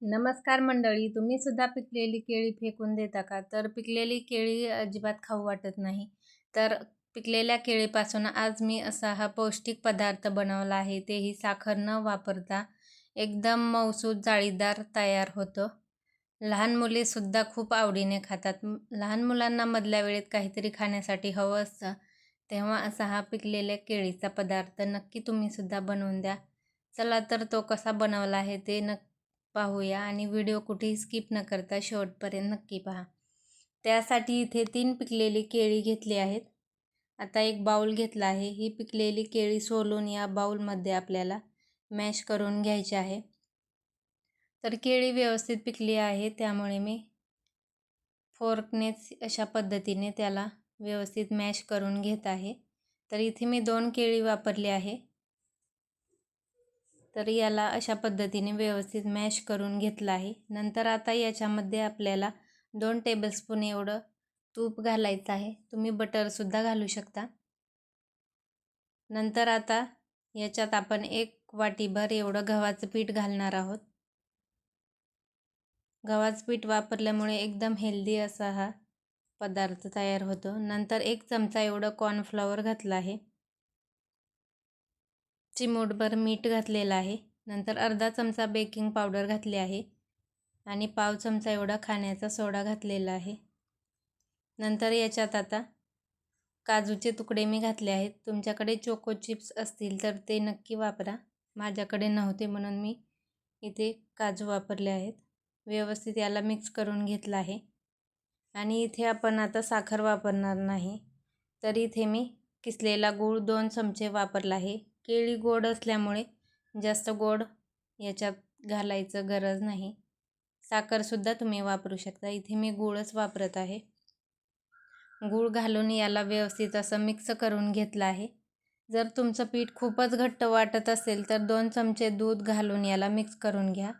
नमस्कार मंडळी, तुम्ही सुद्धा पिकलेली केळी फेकून देता का? तर पिकलेली केळी अजिबात खाऊ वाटत नाही. तर पिकलेल्या केळीपासून आज मी असा हा पौष्टिक पदार्थ बनवला आहे. तेही साखर न वापरता एकदम मऊसूत जाळीदार तयार होतं. लहान मुलेसुद्धा खूप आवडीने खातात. लहान मुलांना मधल्या वेळेत काहीतरी खाण्यासाठी हवं असतं, तेव्हा असा हा पिकलेल्या केळीचा पदार्थ नक्की तुम्हीसुद्धा बनवून द्या. चला तर तो कसा बनवला आहे ते पाहूया आणि व्हिडिओ कुठेही स्किप न करता शेवटपर्यंत नक्की पहा. त्यासाठी इथे 3 पिकलेली केळी घेतली आहेत. आता एक बाउल घेतला आहे. ही पिकलेली केळी सोलून या बाउलमध्ये आपल्याला मॅश करून घ्यायची आहे. तर केळी व्यवस्थित पिकली आहे, त्यामुळे मी फोर्कनेच अशा पद्धतीने त्याला व्यवस्थित मॅश करून घेत आहे. तर इथे मी 2 केळी वापरली आहे. तर याला अशा पद्धतीने व्यवस्थित मॅश करून घेतलं आहे. नंतर आता याच्यामध्ये आपल्याला 2 टेबलस्पून एवढं तूप घालायचं आहे. तुम्ही बटरसुद्धा घालू शकता. नंतर आता याच्यात आपण 1 वाटीभर एवढं गव्हाचं पीठ घालणार आहोत. गव्हाचं पीठ वापरल्यामुळे एकदम हेल्दी असा हा पदार्थ तयार होतो. नंतर 1 चमचा एवढं कॉर्नफ्लॉवर घातलं आहे. चिमूटभर मीठ घातलेलं आहे. नंतर अर्धा चमचा बेकिंग पावडर घातली आहे आणि पाव चमचा एवढा खाण्याचा सोडा घातलेला आहे. नंतर याच्यात आता काजूचे तुकडे मी घातले आहेत. तुमच्याकडे चोको चिप्स असतील तर ते नक्की वापरा. माझ्याकडे नव्हते म्हणून मी इथे काजू वापरले आहेत. व्यवस्थित याला मिक्स करून घेतलं आहे आणि इथे आपण आता साखर वापरणार नाही. तर इथे मी किसलेला गूळ 2 चमचे वापरला आहे. केळी गोड असल्यामुळे जास्त गोड याच्यात घालायचं गरज नाही. साखरसुद्धा तुम्ही वापरू शकता. इथे मी गूळच वापरत आहे. गूळ घालून याला व्यवस्थित असं मिक्स करून घेतलं आहे. जर तुमचं पीठ खूपच घट्ट वाटत असेल तर 2 चमचे दूध घालून याला मिक्स करून घ्या.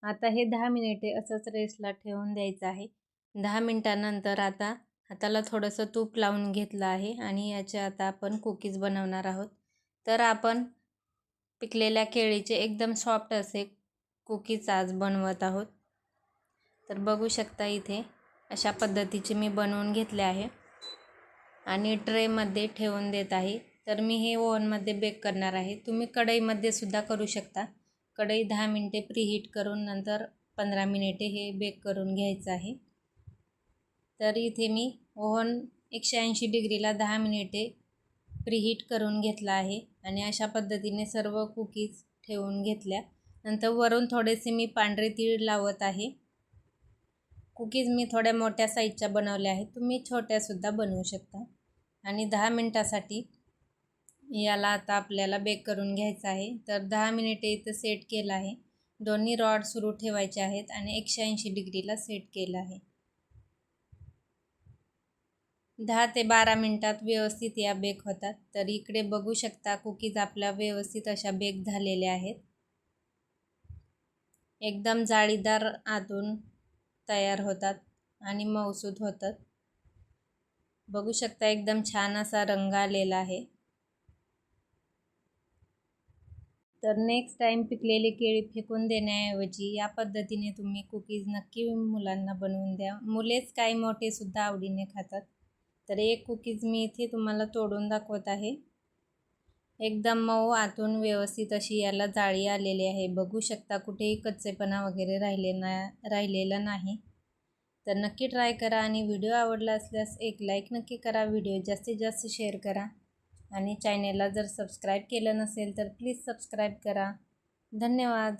आता हे 10 मिनिटे असंच रेस्टला ठेवून द्यायचं आहे. 10 मिनिटानंतर आता हाताला थोडंसं तूप लावून घेतलं आहे आणि याचे आता आपण कुकीज बनवणार आहोत. तर आपण पिकलेल्या केळीचे एकदम सॉफ्ट असे कुकीज आज बनवत आहोत. तर बघू शकता इथे अशा पद्धतीचे मी बनवून घेतले आहे आणि ट्रेमध्ये ठेवून देत आहे. तर मी हे ओव्हनमध्ये बेक करणार आहे. तुम्ही कढईमध्ये सुद्धा करू शकता. कढई 10 मिनिटे प्रीहीट करून नंतर 15 मिनिटे हे बेक करून घ्यायचं आहे. तर इथे मी ओव्हन 180 डिग्रीला 10 मिनिटे प्रीहीट करून घेतला आहे आणि अशा पद्धतीने सर्व कुकीज ठेवून घेतल्या. नंतर वरून थोडेसे मी पांढरे तीळ लावत आहे. कुकीज मी थोड्या मोठ्या साईजच्या बनवल्या आहेत. तुम्ही छोट्यासुद्धा बनवू शकता आणि 10 मिनिटासाठी याला आता आपल्याला बेक करून घ्यायचं आहे. तर 10 मिनिटे इथं सेट केलं आहे. दोन्ही रॉड सुरू ठेवायचे आहेत आणि 180 डिग्रीला सेट केलं आहे. 10 ते 12 मिनिटात व्यवस्थित या बेक होतात. तर इकडे बघू शकता कुकीज आपल्या व्यवस्थित अशा बेक झालेल्या आहेत. एकदम जाळीदार आतून तयार होतात आणि मऊसूत होतात. बघू शकता एकदम छान असा रंग आलेला आहे. तर नेक्स्ट टाईम पिकलेली केळी फेकून देण्याऐवजी या पद्धतीने तुम्ही कुकीज नक्की मुलांना बनवून द्या. मुलेच काय मोठेसुद्धा आवडीने खातात. तर एक कुकीज मी इथे तुम्हाला तोडून दाखवत आहे. एकदम मऊ आतून व्यवस्थित अशी याला जाळी आलेली आहे. बघू शकता कुठेही कच्चेपणा वगैरे राहिलेला नाही. तर नक्की ट्राय करा आणि व्हिडिओ आवडला असल्यास एक लाईक नक्की करा. व्हिडिओ जास्तीत जास्त शेअर करा आणि चॅनेलला जर सबस्क्राईब केलं नसेल तर प्लीज सबस्क्राईब करा. धन्यवाद.